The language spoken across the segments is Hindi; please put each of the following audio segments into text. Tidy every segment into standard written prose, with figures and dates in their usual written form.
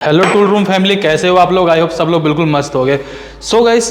हेलो टूल रूम फैमिली, कैसे हो आप लोग? आई होप सब लोग बिल्कुल मस्त हो गए। सो गाइस,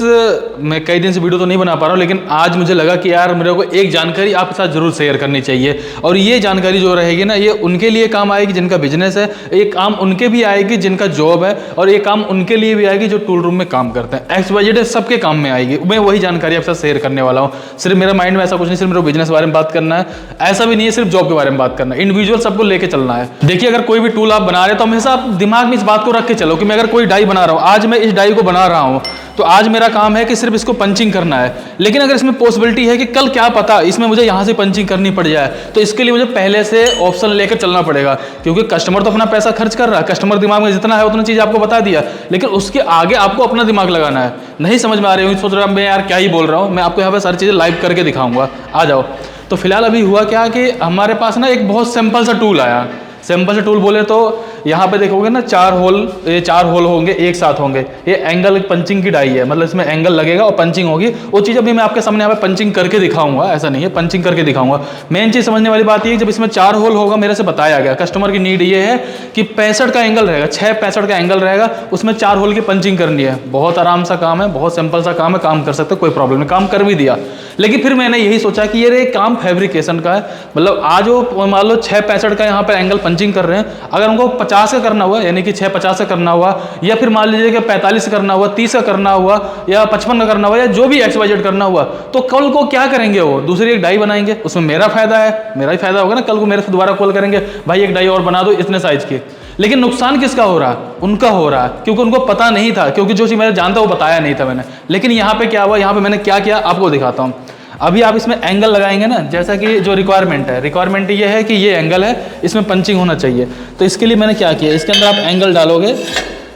मैं कई दिन से वीडियो तो नहीं बना पा रहा हूँ, लेकिन आज मुझे लगा कि यार मेरे को एक जानकारी आपके साथ जरूर शेयर करनी चाहिए। और ये जानकारी जो रहेगी ना, ये उनके लिए काम आएगी जिनका बिजनेस है, ये काम उनके भी आएगी जिनका जॉब है, और ये काम उनके लिए भी आएगी जो टूल रूम में काम करते हैं। XYZ सबके काम में आएगी। मैं वही जानकारी आपके साथ शेयर करने वाला हूँ। सिर्फ मेरा माइंड में ऐसा कुछ नहीं, सिर्फ मेरे बिजनेस के बारे में बात करना है, ऐसा भी नहीं है सिर्फ जॉब के बारे में बात करना है। इंडिविजुअल सबको लेके चलना है। देखिए, अगर कोई भी टूल आप बना रहे हैं तो हमेशा आप दिमाग में इस बात को रख के चलो कि मैं अगर कोई डाई बना रहा हूँ, आज मैं इस डाई को बना रहा हूँ, तो आज मेरा काम है कि सिर्फ इसको पंचिंग करना है। लेकिन अगर इसमें पॉसिबिलिटी है कि कल क्या पता इसमें मुझे यहाँ से पंचिंग करनी पड़ जाए, तो इसके लिए मुझे पहले से ऑप्शन लेकर चलना पड़ेगा। क्योंकि कस्टमर तो अपना पैसा खर्च कर रहा है, कस्टमर दिमाग में जितना है उतना चीज़ आपको बता दिया, लेकिन उसके आगे आपको अपना दिमाग लगाना है। नहीं समझ में आ रही हूँ, सोच रहा मैं यार क्या ही बोल रहा हूँ, मैं आपको यहाँ पे सारी चीज़ें लाइव करके दिखाऊंगा। आ जाओ। तो फिलहाल अभी हुआ क्या कि हमारे पास ना एक बहुत सिंपल सा टूल आया। सिंपल से टूल बोले तो यहाँ पे देखोगे ना, ये चार होल होंगे, एक साथ होंगे। ये एंगल पंचिंग की डाई है, मतलब इसमें एंगल लगेगा और पंचिंग होगी। वो चीज़ अभी मैं आपके सामने यहाँ पे पंचिंग करके दिखाऊंगा, ऐसा नहीं है, पंचिंग करके दिखाऊंगा। मेन चीज़ समझने वाली बात ये है, जब इसमें 4 होल होगा, मेरे से बताया गया, कस्टमर की नीड ये है कि 65 का एंगल रहेगा, 6-65 का एंगल रहेगा, उसमें 4 होल की पंचिंग करनी है। बहुत आराम सा काम है, बहुत सिंपल सा काम है, काम कर सकते, कोई प्रॉब्लम नहीं, काम कर भी दिया। लेकिन फिर मैंने यही सोचा कि ये काम फैब्रिकेशन का है, मतलब आज वो मान लो 6-65 का यहाँ पर एंगल पंचिंग कर रहे हैं, अगर उनको 50 का करना हुआ, यानी कि 6-50 का करना हुआ, या फिर मान लीजिए कि 45 का करना हुआ, 30 का करना हुआ, या 55 का करना हुआ, या जो भी XYZ करना हुआ, तो कल को क्या करेंगे? वो दूसरी एक डाई बनाएंगे, उसमें मेरा फायदा है, मेरा ही फायदा होगा ना। कल को मेरे से दोबारा कॉल करेंगे, भाई एक डाई और बना दो इतने साइज की। लेकिन नुकसान किसका हो रहा है? उनका हो रहा है, क्योंकि उनको पता नहीं था, क्योंकि जो चीज़ मैंने जानता वो बताया नहीं था मैंने। लेकिन यहाँ पे क्या हुआ, यहाँ पे मैंने क्या किया आपको दिखाता हूँ। अभी आप इसमें एंगल लगाएंगे ना, जैसा कि जो रिक्वायरमेंट ये है कि ये एंगल है, इसमें पंचिंग होना चाहिए। तो इसके लिए मैंने क्या किया, इसके अंदर आप एंगल डालोगे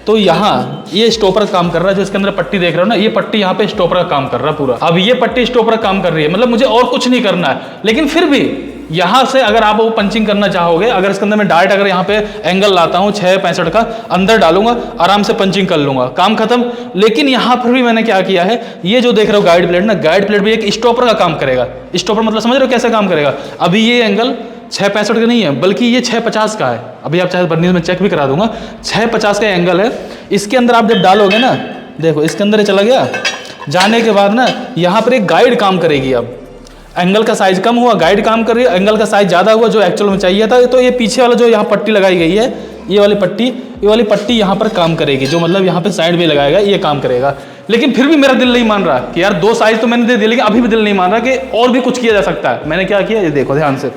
तो यहाँ ये स्टॉपर काम कर रहा है। जो इसके अंदर पट्टी देख रहे हो ना, ये पट्टी यहाँ पे स्टॉपर का काम कर रहा है पूरा। अब ये पट्टी स्टॉपर का काम कर रही है, मतलब मुझे और कुछ नहीं करना है। लेकिन फिर भी यहाँ से अगर आप वो पंचिंग करना चाहोगे, अगर इसके अंदर मैं डायरेक्ट अगर यहाँ पे एंगल लाता हूँ 6-65 का, अंदर डालूंगा, आराम से पंचिंग कर लूंगा, काम खत्म। लेकिन यहाँ पर भी मैंने क्या किया है, ये जो देख रहे हो गाइड प्लेट ना, गाइड प्लेट भी एक स्टॉपर का काम करेगा। स्टॉपर मतलब समझ रहे हो कैसे काम करेगा? अभी ये एंगल 6-65 का नहीं है, बल्कि ये 6-50 का है। अभी आप चाहे बर्नीज में चेक भी करा दूंगा, 6-50 का एंगल है। इसके अंदर आप जब डालोगे ना, देखो इसके अंदर चला गया, जाने के बाद ना यहाँ पर एक गाइड काम करेगी। अब एंगल का साइज कम हुआ, गाइड काम कर रही है, एंगल का साइज ज़्यादा हुआ जो एक्चुअल में चाहिए था। तो ये पीछे वाला जो यहाँ पट्टी लगाई गई है, ये वाली पट्टी यहाँ पर काम करेगी, जो मतलब यहाँ पे साइड में लगाएगा, ये काम करेगा। लेकिन फिर भी मेरा दिल नहीं मान रहा कि यार 2 साइज तो मैंने दे दिया, लेकिन अभी भी दिल नहीं मान रहा कि और भी कुछ किया जा सकता है। मैंने क्या किया, ये देखो ध्यान से,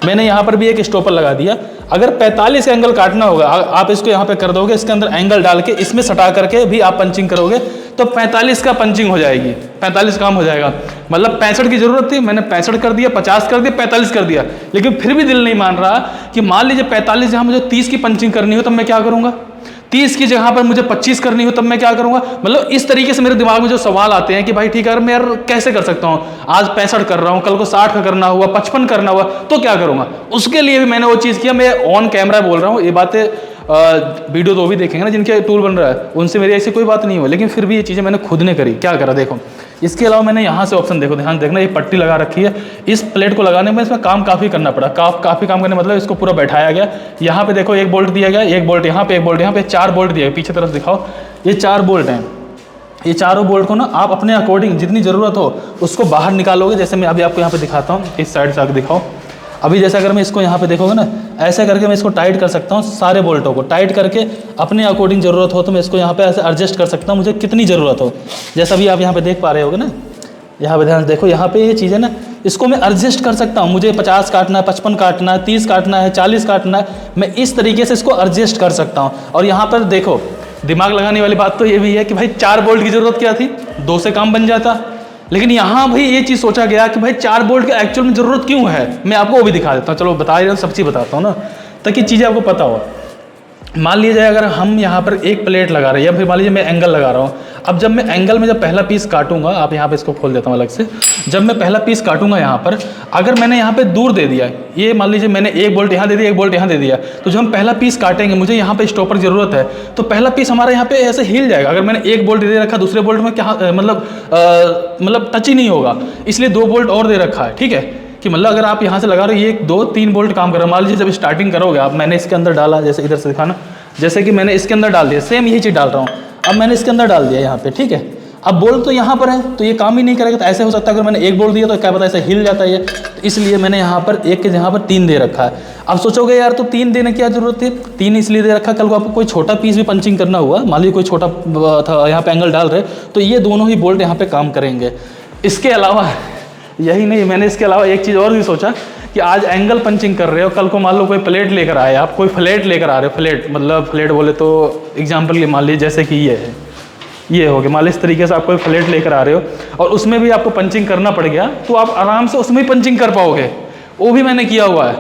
मैंने यहाँ पर भी एक स्टॉपर लगा दिया। अगर 45 एंगल काटना होगा, आप इसको यहाँ पे कर दोगे, इसके अंदर एंगल डाल के इसमें सटा करके भी आप पंचिंग करोगे तो 45 का पंचिंग हो जाएगी, 45 काम हो जाएगा। मतलब 65 की जरूरत थी, मैंने 65 कर दिया, 50 कर दिया, 45 कर दिया। लेकिन फिर भी दिल नहीं मान रहा कि मान लीजिए 45 जहाँ मुझे 30 की पंचिंग करनी हो, तब मैं क्या करूँगा? 30 की जगह पर मुझे 25 करनी हो, तब मैं क्या करूंगा? मतलब इस तरीके से मेरे दिमाग में जो सवाल आते हैं कि भाई ठीक है, मैं यार कैसे कर सकता हूँ? आज 65 कर रहा हूँ, कल को 60 का करना हुआ, 55 करना हुआ, तो क्या करूंगा? उसके लिए भी मैंने वो चीज़ किया। मैं ऑन कैमरा बोल रहा हूँ ये बातें, वीडियो तो भी देखेंगे ना जिनके टूल बन रहा है, उनसे मेरी ऐसी कोई बात नहीं हुई। लेकिन फिर भी ये चीज़ें मैंने खुद ने करी। क्या करा देखो, इसके अलावा मैंने यहाँ से ऑप्शन देखो, ध्यान देखना, ये पट्टी लगा रखी है। इस प्लेट को लगाने में इसमें काम काफ़ी करना पड़ा, काफ़ी काम करने मतलब इसको पूरा बैठाया गया। यहाँ पे देखो एक बोल्ट दिया गया, एक बोल्ट यहाँ पे, एक बोल्ट यहाँ पे, 4 बोल्ट दिया गया। पीछे तरफ दिखाओ, ये 4 बोल्ट हैं। ये चारों बोल्ट को ना आप अपने अकॉर्डिंग जितनी ज़रूरत हो उसको बाहर निकालोगे। जैसे मैं अभी आपको यहाँ पे दिखाता हूँ, इस साइड से आगे दिखाओ। अभी जैसे अगर मैं इसको यहाँ पे देखोगे ना, ऐसे करके मैं इसको टाइट कर सकता हूँ, सारे बोल्टों को टाइट करके अपने अकॉर्डिंग ज़रूरत हो तो मैं इसको यहाँ पे ऐसे एडजस्ट कर सकता हूँ, मुझे कितनी ज़रूरत हो। जैसा अभी आप यहाँ पे देख पा रहे होगे ना, यहाँ पे ध्यान देखो, यहाँ पे ये चीज़ है ना, इसको मैं एडजस्ट कर सकता हूँ। मुझे 50 काटना है, 55 काटना है, 30 काटना है, 40 काटना है, मैं इस तरीके से इसको एडजस्ट कर सकता हूँ। और यहाँ पर देखो, दिमाग लगाने वाली बात तो ये भी है कि भाई 4 बोल्ट की ज़रूरत क्या थी, 2 से काम बन जाता। लेकिन यहाँ भाई ये चीज़ सोचा गया कि भाई 4 बोल्ट की एक्चुअल में ज़रूरत क्यों है, मैं आपको वो भी दिखा देता हूँ। चलो बता रहा हूँ, सब चीज़ बताता हूँ ना, ताकि चीज़ें आपको पता हो। मान लीजिए अगर हम यहाँ पर एक प्लेट लगा रहे हैं, या फिर मान लीजिए मैं एंगल लगा रहा हूँ। अब जब मैं एंगल में जब पहला पीस काटूंगा, आप यहाँ पे इसको खोल देता हूँ अलग से, जब मैं पहला पीस काटूंगा यहाँ पर, अगर मैंने यहाँ पे दूर दे दिया, ये मान लीजिए मैंने एक बोल्ट यहाँ दे दिया, एक बोल्ट यहाँ दे दिया, तो जब हम पहला पीस काटेंगे, मुझे यहाँ पे स्टॉपर की जरूरत है, तो पहला पीस हमारा यहाँ पे ऐसे हिल जाएगा। अगर मैंने एक बोल्ट दे रखा, दूसरे बोल्ट में क्या मतलब टच ही नहीं होगा, इसलिए 2 बोल्ट और दे रखा है। ठीक है, कि मतलब अगर आप यहाँ से लगा रहे हो, ये 1 2 3 बोल्ट काम कर रहा है। मान लीजिए जब स्टार्टिंग करोगे आप, मैंने इसके अंदर डाला, जैसे इधर से दिखाना, जैसे कि मैंने इसके अंदर डाल दिया, सेम यही चीज़ डाल रहा हूँ, अब मैंने इसके अंदर डाल दिया यहाँ पे, ठीक है। अब बोल्ट तो यहाँ पर है तो ये काम ही नहीं करेगा, तो ऐसे हो सकता है अगर मैंने एक बोल्ट दिया तो क्या पता ऐसे हिल जाता है ये, तो इसलिए मैंने यहाँ पर एक के जहाँ पर 3 दे रखा है। अब सोचोगे यार तो 3 देने की क्या जरूरत थी, 3 इसलिए दे रखा, कल को आपको कोई छोटा पीस भी पंचिंग करना हुआ, मान लीजिए कोई छोटा था यहाँ पे एंगल डाल रहे, तो ये दोनों ही बोल्ट यहाँ पे काम करेंगे। इसके अलावा यही नहीं, मैंने इसके अलावा एक चीज़ और भी सोचा कि आज एंगल पंचिंग कर रहे हो, कल को मान लो कोई प्लेट लेकर आए, आप कोई फ्लेट लेकर आ रहे हो, फ्लेट मतलब फ्लेट बोले तो एग्जाम्पल के मान लीजिए जैसे कि ये हो गया, मान लीजिए इस तरीके से आप कोई फ्लेट लेकर आ रहे हो और उसमें भी आपको पंचिंग करना पड़ गया, तो आप आराम से उसमें ही पंचिंग कर पाओगे, वो भी मैंने किया हुआ है।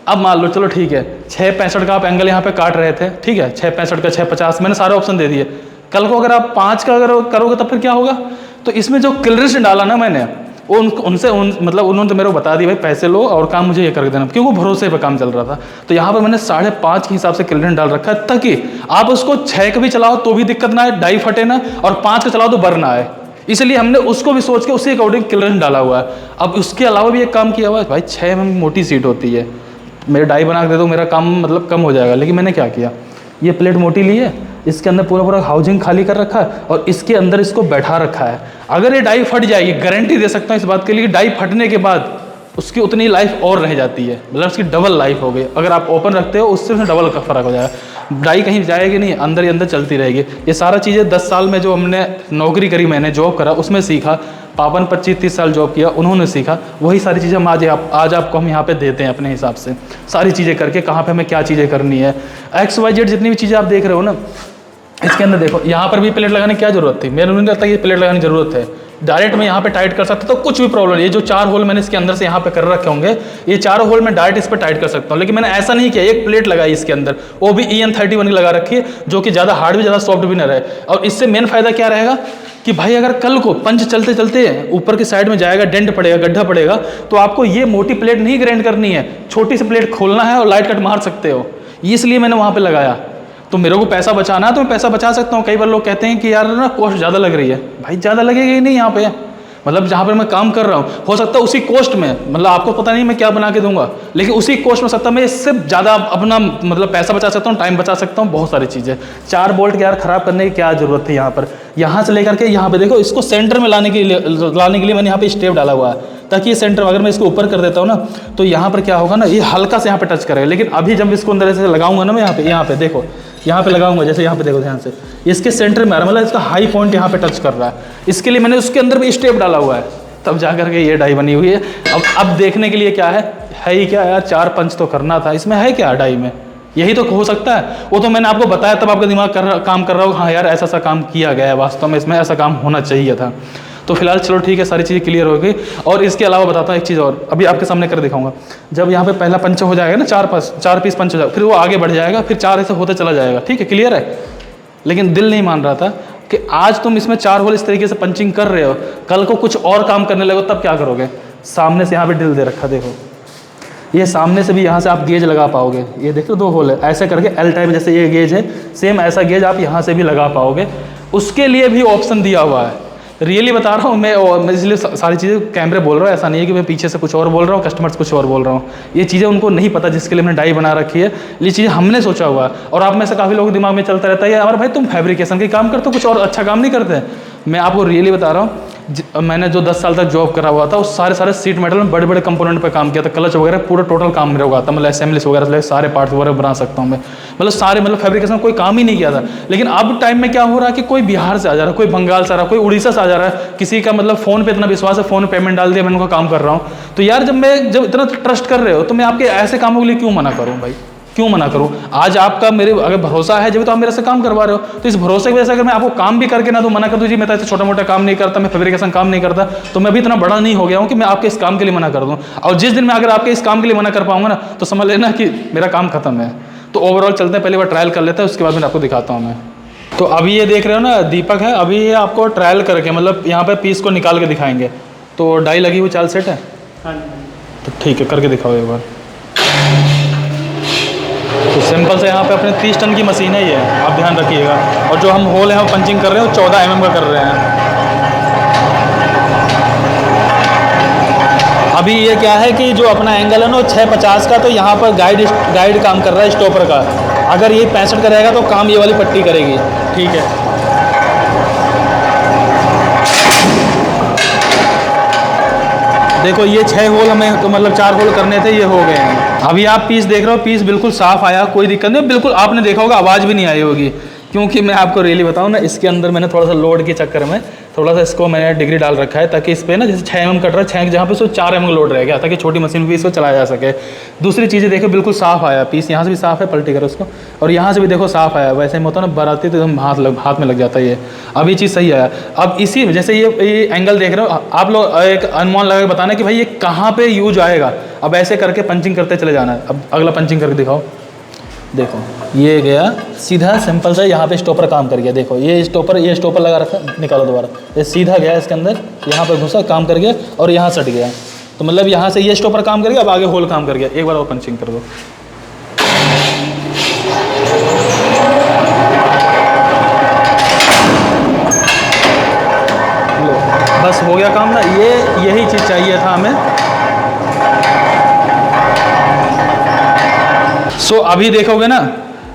अब मान लो चलो ठीक है 6.65 का आप एंगल यहाँ पे काट रहे थे, ठीक है 6.65 का 6.50 मैंने सारे ऑप्शन दे दिए, कल को अगर आप 5 का अगर करोगे तब फिर क्या होगा, तो इसमें जो क्लियरेंस डाला ना मैंने वो मतलब उन्होंने तो मेरे को बता दी भाई पैसे लो और काम मुझे ये कर देना, क्योंकि वो भरोसे पे काम चल रहा था। तो यहाँ पर मैंने 5.5 के हिसाब से क्लियरेंस डाल रखा है, ताकि आप उसको 6 का भी चलाओ तो भी दिक्कत ना आए, डाई फटे ना, और 5 का चलाओ तो बर ना आए, इसलिए हमने उसको भी सोच के उसी अकॉर्डिंग क्लियरेंस डाला हुआ है। अब उसके अलावा भी एक काम किया हुआ है भाई, 6 mm मोटी सीट होती है, मेरे डाई बना के दे दो मेरा काम मतलब कम हो जाएगा, लेकिन मैंने क्या किया, ये प्लेट मोटी ली है, इसके अंदर पूरा हाउसिंग खाली कर रखा है और इसके अंदर इसको बैठा रखा है। अगर ये डाई फट जाएगी, गारंटी दे सकता हूँ इस बात के लिए, डाई फटने के बाद उसकी उतनी लाइफ और रह जाती है, मतलब उसकी डबल लाइफ हो गई। अगर आप ओपन रखते हो उससे डबल का फर्क हो जाएगा, डाई कहीं जाएगी नहीं, अंदर ही अंदर चलती रहेगी। ये सारा चीज़ें 10 साल में जो हमने नौकरी करी, मैंने जॉब करा उसमें सीखा, पापा ने 25-30 साल जॉब किया उन्होंने सीखा, वही सारी चीज़ें हम आज आपको हम यहाँ पे देते हैं अपने हिसाब से, सारी चीज़ें करके कहाँ पे हमें क्या चीज़ें करनी है, XYZ जितनी भी चीज़ें आप देख रहे हो ना, इसके अंदर देखो यहाँ पर भी प्लेट लगाने की क्या जरूरत थी, मेरे नहीं लगता ये प्लेट लगाने की जरूरत है, डायरेक्ट मैं यहाँ पे टाइट कर सकता तो कुछ भी प्रॉब्लम, ये जो 4 होल मैंने इसके अंदर से यहाँ पे कर रखे होंगे, ये 4 होल मैं डायरेक्ट इस पर टाइट कर सकता हूँ, लेकिन मैंने ऐसा नहीं किया, एक प्लेट लगाई इसके अंदर, वो भी EN31 की लगा रखी है, जो कि ज़्यादा हार्ड भी ज़्यादा सॉफ्ट भी न रहे। और इससे मेन फायदा क्या रहेगा कि भाई अगर कल को पंच चलते चलते ऊपर की साइड में जाएगा, डेंट पड़ेगा, गड्ढा पड़ेगा, तो आपको ये मोटी प्लेट नहीं ग्राइंड करनी है, छोटी सी प्लेट खोलना है और लाइट कट मार सकते हो, इसलिए मैंने वहाँ पर लगाया। तो मेरे को पैसा बचाना है तो मैं पैसा बचा सकता हूँ। कई बार लोग कहते हैं कि यार ना कॉस्ट ज़्यादा लग रही है, भाई ज़्यादा लगेगी ही नहीं यहाँ पे, मतलब जहाँ पर मैं काम कर रहा हूँ हो सकता है उसी कॉस्ट में, मतलब आपको पता नहीं मैं क्या बना के दूंगा, लेकिन उसी कॉस्ट में सकता मैं इससे ज़्यादा अपना मतलब पैसा बचा सकता हूँ, टाइम बचा सकता हूँ, बहुत सारी चीज़ें। 4 बोल्ट के यार ख़राब करने की क्या ज़रूरत थी यहाँ पर, यहाँ से लेकर के यहाँ पे देखो, इसको सेंटर में लाने के लिए मैंने यहाँ पे स्टेप डाला हुआ है, ताकि ये सेंटर अगर मैं इसको ऊपर कर देता हूँ ना तो यहाँ पर क्या होगा ना, ये हल्का से यहाँ पे टच करेगा, लेकिन अभी जब इसको अंदर ऐसे लगाऊंगा ना मैं यहाँ पे देखो, यहाँ पे लगाऊंगा, जैसे यहाँ पे देखो ध्यान से, इसके सेंटर में आ रहा है, मतलब इसका हाई पॉइंट यहाँ पे टच कर रहा है, इसके लिए मैंने उसके अंदर भी स्टेप डाला हुआ है, तब जा करके ये डाई बनी हुई है। अब देखने के लिए क्या है ही क्या यार, 4 पंच तो करना था, इसमें है क्या डाई में, यही तो हो सकता है, वो तो मैंने आपको बताया तब आपका दिमाग काम कर रहा हो, हाँ यार ऐसा काम किया गया है, वास्तव में इसमें ऐसा काम होना चाहिए था। तो फिलहाल चलो ठीक है, सारी चीज़ें क्लियर हो गई। और इसके अलावा बताता हूँ एक चीज़ और, अभी आपके सामने कर दिखाऊंगा, जब यहाँ पे पहला पंच हो जाएगा ना, 4 पीस पंच हो जाएगा, फिर वो आगे बढ़ जाएगा, फिर 4 ऐसे होते चला जाएगा, ठीक है, क्लियर है। लेकिन दिल नहीं मान रहा था कि आज तुम इसमें 4 होल इस तरीके से पंचिंग कर रहे हो, कल को कुछ और काम करने लगो तब क्या करोगे। सामने से यहाँ पे ड्रिल दे रखा, देखो ये सामने से भी यहाँ से आप गेज लगा पाओगे, ये देखो 2 होल है, ऐसे करके L टाइप जैसे ये गेज है, सेम ऐसा गेज आप यहाँ से भी लगा पाओगे, उसके लिए भी ऑप्शन दिया हुआ है। रियली बता रहा हूँ मैं इसलिए सारी चीज़ें कैमरे बोल रहा हूँ, ऐसा नहीं है कि मैं पीछे से कुछ और बोल रहा हूँ, कस्टमर्स कुछ और बोल रहा हूँ, ये चीज़ें उनको नहीं पता जिसके लिए मैंने डाई बना रखी है, ये चीज़ें हमने सोचा हुआ है। और आप में से काफ़ी लोगों के दिमाग में चलता रहता है यार भाई तुम फैब्रिकेशन के काम करते हो, कुछ और अच्छा काम नहीं करते। मैं आपको रियली बता रहा हूँ, मैंने जो 10 साल तक जॉब करा हुआ था उस सारे सीट मेटल में बड़े बड़े कंपोनेंट पे काम किया था, क्लच वगैरह पूरा टोटल काम मेरा हुआ था, मतलब असेंबलीज वगैरह सारे पार्ट्स वगैरह बना सकता हूँ मैं, मतलब सारे मतलब फैब्रिकेशन कोई काम ही नहीं किया था। लेकिन अब टाइम में क्या हो रहा है कि कोई बिहार से आ जा रहा है, कोई बंगाल से आ रहा है, कोई उड़ीसा से आ जा रहा है, किसी का मतलब फ़ोन पे इतना विश्वास है, फ़ोन में पेमेंट डाल दिया, मैं उनका काम कर रहा हूँ। तो यार जब इतना ट्रस्ट कर रहे हो तो मैं आपके ऐसे कामों के लिए क्यों मना करूँ भाई, क्यों मना करूं। आज आपका मेरे अगर भरोसा है जब तो आप मेरे से काम करवा रहे हो, तो इस भरोसे की वजह से अगर मैं आपको काम भी करके ना तो मना कर दूं जी मैं तो ऐसे छोटा मोटा काम नहीं करता, मैं फैब्रिकेशन काम नहीं करता, तो मैं भी इतना बड़ा नहीं हो गया हूं कि मैं आपके इस काम के लिए मना कर दूं। और जिस दिन मैं अगर आपके इस काम के लिए मना कर पाऊंगा ना तो समझ लेना कि मेरा काम खत्म है। तो ओवरऑल चलते हैं, पहले बार ट्रायल कर लेते हैं, उसके बाद मैं आपको दिखाता हूँ मैं। तो अभी ये देख रहे हो ना दीपक है, अभी ये आपको ट्रायल करके मतलब यहाँ पर पीस को निकाल के दिखाएंगे। तो डाई लगी हुई चाल सेट है, तो ठीक है करके दिखाओ एक बार। तो सिंपल से यहाँ पे अपने 30 टन की मशीन है ये, आप ध्यान रखिएगा। और जो हम होल है वो पंचिंग कर रहे हैं वो 14 mm का कर रहे हैं। अभी ये क्या है कि जो अपना एंगल है ना 650 का, तो यहाँ पर गाइड काम कर रहा है स्टॉपर का, अगर ये 65 का रहेगा तो काम ये वाली पट्टी करेगी, ठीक है। देखो ये 6 होल हमें तो मतलब 4 होल करने थे, ये हो गए हैं। अभी आप पीस देख रहे हो, पीस बिल्कुल साफ आया, कोई दिक्कत नहीं, बिल्कुल आपने देखा होगा आवाज़ भी नहीं आई होगी, क्योंकि मैं आपको रियली बताऊं ना, इसके अंदर मैंने थोड़ा सा लोड के चक्कर में थोड़ा सा इसको मैंने डिग्री डाल रखा है, ताकि इस पर ना जैसे 6 mm कट रहा है, 6 की जहाँ पे उसको 4 mm लोड रह गया, ताकि छोटी मशीन भी इसको चलाया जा सके। दूसरी चीज़ें देखो बिल्कुल साफ़ आया पीस, यहाँ से भी साफ़ है, पलटी करो उसको, और यहाँ से भी देखो साफ़ आया। वैसे में होता है ना बराती तो एकदम हाथ में लग जाता है ये, अब ये चीज़ सही आया। अब इसी जैसे ये एंगल देख रहे हो आप लोग, एक अनुमान लगा के बताना कि भाई ये कहाँ पर यूज आएगा। अब ऐसे करके पंचिंग करते चले जाना है। अब अगला पंचिंग करके दिखाओ। देखो ये गया सीधा सिंपल सा, यहाँ पे स्टॉपर काम कर गया। देखो ये स्टॉपर लगा रखा, निकालो दोबारा, ये सीधा गया इसके अंदर, यहाँ पे घुसा काम कर गया और यहाँ सट गया। तो मतलब यहाँ से ये स्टॉपर काम कर गया, अब आगे होल काम कर गया। एक बार और पंचिंग कर दो। बस हो गया काम ना, यही चीज़ चाहिए था हमें। सो अभी देखोगे ना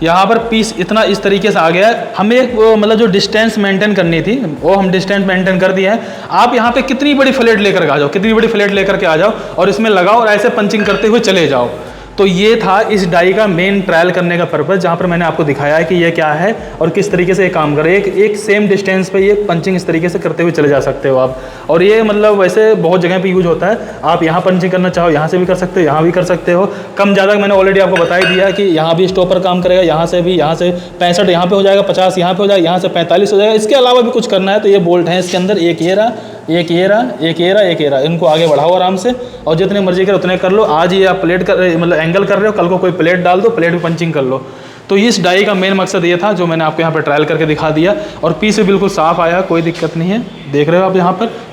यहाँ पर पीस इतना इस तरीके से आ गया है। हमें एक मतलब जो डिस्टेंस मेंटेन करनी थी वो हम डिस्टेंस मेंटेन कर दिए हैं। आप यहाँ पे कितनी बड़ी फ्लेट लेकर आ जाओ, कितनी बड़ी फ्लेट लेकर के आ जाओ और इसमें लगाओ और ऐसे पंचिंग करते हुए चले जाओ। तो ये था इस डाई का मेन ट्रायल करने का पर्पज़, जहाँ पर मैंने आपको दिखाया है कि ये क्या है और किस तरीके से ये काम करे। एक सेम डिस्टेंस पे ये पंचिंग इस तरीके से करते हुए चले जा सकते हो आप। और ये मतलब वैसे बहुत जगह पे यूज होता है। आप यहाँ पंचिंग करना चाहो यहाँ से भी कर सकते हो, यहाँ भी कर सकते हो। कम ज़्यादा मैंने ऑलरेडी आपको बता ही दिया कि यहाँ भी स्टॉपर काम करेगा, यहाँ से भी, यहाँ से 65 यहाँ पे हो जाएगा, 50 यहाँ पे हो जाएगा, यहाँ से 45 हो जाएगा। इसके अलावा भी कुछ करना है तो ये बोल्ट है इसके अंदर, एक ये रहा, एक ये रहा, एक ये रहा, एक ये रहा। इनको आगे बढ़ाओ आराम से और जितने मर्जी करो उतने कर लो। आज ये आप प्लेट कर मतलब एंगल कर रहे हो, कल को कोई प्लेट डाल दो, प्लेट भी पंचिंग कर लो। तो इस डाई का मेन मकसद ये था जो मैंने आपको यहाँ पर ट्रायल करके दिखा दिया। और पीस भी बिल्कुल साफ़ आया, कोई दिक्कत नहीं है। देख रहे हो आप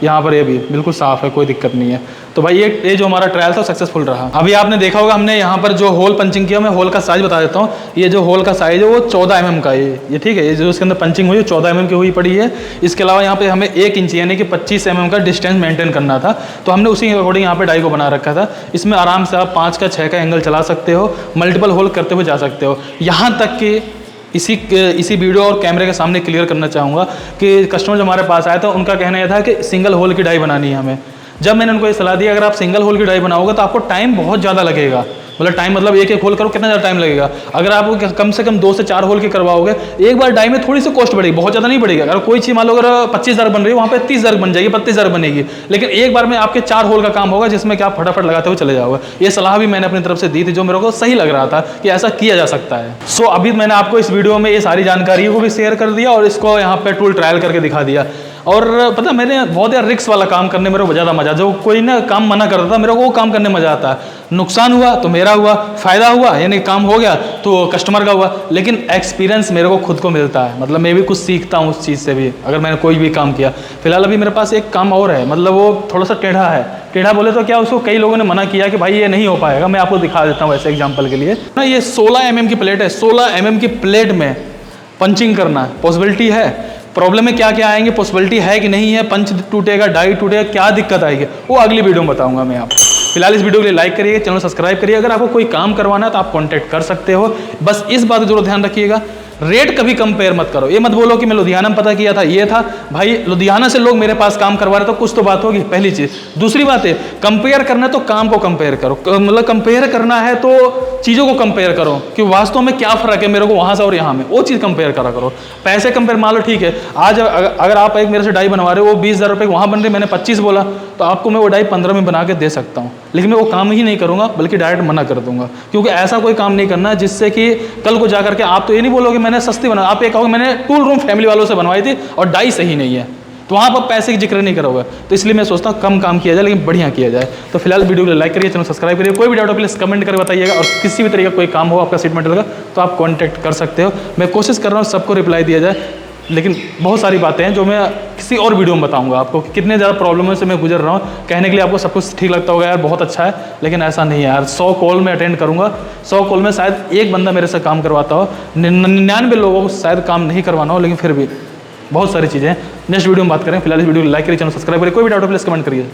यहाँ पर ये भी बिल्कुल साफ़ है, कोई दिक्कत नहीं है। तो भाई ये जो हमारा ट्रायल था सक्सेसफुल रहा। अभी आपने देखा होगा हमने यहाँ पर जो होल पंचिंग किया, मैं होल का साइज बता देता हूँ। ये जो होल का साइज है वो 14 mm का है ये, ठीक है। ये जो इसके अंदर पंचिंग हुई है 14 mm की हुई पड़ी है। इसके अलावा यहाँ पे हमें 1 इंच यानी कि 25 mm का डिस्टेंस मेंटेन करना था, तो हमने उसी के अकॉर्डिंग यहाँ पे डाई को बना रखा था। इसमें आराम से आप 5 का 6 का एंगल चला सकते हो, मल्टीपल होल करते हुए जा सकते हो। यहाँ तक कि इसी वीडियो और कैमरे के सामने क्लियर करना चाहूँगा कि कस्टमर जो हमारे पास आया था उनका कहना यह था कि सिंगल होल की डाई बनानी है हमें। जब मैंने उनको ये सलाह दी अगर आप सिंगल होल की डाई बनाओगे तो आपको टाइम बहुत ज़्यादा लगेगा। मतलब टाइम मतलब एक होल करो कितना ज़्यादा टाइम लगेगा। अगर आप कम से कम 2 से 4 होल की करवाओगे एक बार डाई में थोड़ी सी कॉस्ट बढ़ेगी, बहुत ज़्यादा नहीं बढ़ेगी। अगर कोई चीज़ मान लो अगर 25,000 बन रही है वहाँ पे 30,000 बन जाएगी, 32,000 बनेगी। लेकिन एक बार में आपके 4 होल का काम होगा जिसमें कि आप फटाफट लगाते हुए चले जाओगे। ये सलाह भी मैंने अपनी तरफ से दी थी जो मेरे को सही लग रहा था कि ऐसा किया जा सकता है। सो अभी मैंने आपको इस वीडियो में ये सारी जानकारी को भी शेयर कर दिया और इसको यहाँ पे टूल ट्रायल करके दिखा दिया। और पता मैंने बहुत यार रिस्क वाला काम करने मेरे को ज़्यादा मजा, जो कोई ना काम मना करता था मेरे को वो काम करने में मजा आता है। नुकसान हुआ तो मेरा हुआ, फ़ायदा हुआ यानी काम हो गया तो कस्टमर का हुआ, लेकिन एक्सपीरियंस मेरे को खुद को मिलता है। मतलब मैं भी कुछ सीखता हूँ उस चीज़ से भी अगर मैंने कोई भी काम किया। फिलहाल अभी मेरे पास एक काम और है, मतलब वो थोड़ा सा टेढ़ा है। टेढ़ा बोले तो क्या, उसको कई लोगों ने मना किया कि भाई ये नहीं हो पाएगा। मैं आपको दिखा देता हूँ ऐसे एग्जाम्पल के लिए ना। ये 16 mm की प्लेट है, 16 mm की प्लेट में पंचिंग करना पॉसिबिलिटी है। प्रॉब्लम में क्या क्या आएंगे, पॉसिबिलिटी है कि नहीं है, पंच टूटेगा, डाई टूटेगा, क्या दिक्कत आएगी वो अगली वीडियो में बताऊंगा मैं आपको। फिलहाल इस वीडियो के लिए लाइक करिए, चैनल सब्सक्राइब करिए। अगर आपको कोई काम करवाना है तो आप कांटेक्ट कर सकते हो। बस इस बात का जरूर ध्यान रखिएगा, रेट कभी कंपेयर मत करो। ये मत बोलो कि मैं लुधियाना में पता किया था ये था, भाई लुधियाना से लोग मेरे पास काम करवा रहे तो कुछ तो बात होगी, पहली चीज़। दूसरी बात है कंपेयर करना है तो काम को कंपेयर करो, मतलब कंपेयर करना है तो चीज़ों को कंपेयर करो कि वास्तव में क्या फ़र्क है मेरे को वहाँ से और यहाँ में, वो चीज़ कंपेयर करा करो। पैसे कंपेयर मान लो ठीक है, आज अगर आप एक मेरे से डाई बनवा रहे हो वो 20,000 रुपये वहाँ बन रही, मैंने 25 बोला तो आपको मैं वो डाई 15 में बना के दे सकता हूँ। लेकिन मैं वो काम ही नहीं करूँगा बल्कि डायरेक्ट मना कर दूंगा, क्योंकि ऐसा कोई काम नहीं करना जिससे कि कल को जाकर के आप तो ये नहीं बोलोगे मैंने सस्ती बना, आप ये कहोगे मैंने टूल रूम फैमिली वालों से बनवाई थी और डाई सही नहीं है, तो वहाँ पर पैसे की जिक्र नहीं करोगे। तो इसलिए मैं सोचता हूँ कम काम किया जाए लेकिन बढ़िया किया जाए। तो फिलहाल वीडियो को लाइक करिए, चैनल सब्सक्राइब करिए। कोई भी डाउट हो प्लीज़ कमेंट करके बताइएगा और किसी भी तरीके का कोई काम हो आपका सीट मेटल का तो आप कॉन्टैक्ट कर सकते हो। मैं कोशिश कर रहा हूँ सबको रिप्लाई दिया जाए, लेकिन बहुत सारी बातें हैं जो मैं किसी और वीडियो में बताऊंगा आपको कि कितने ज़्यादा प्रॉब्लमों से मैं गुजर रहा हूँ। कहने के लिए आपको सब कुछ ठीक लगता होगा यार बहुत अच्छा है, लेकिन ऐसा नहीं है यार। 100 कॉल में अटेंड करूँगा, 100 कॉल में शायद एक बंदा मेरे से काम करवाता हो, 99 लोगों को शायद काम नहीं करवाना हो, लेकिन फिर भी बहुत सारी चीज़ें हैं। नेक्स्ट वीडियो में बात करें। फिलहाल इस वीडियो को लाइक करिए, चैनल सब्सक्राइब करिए। कोई भी डाउट प्लीज़ कमेंट करिए।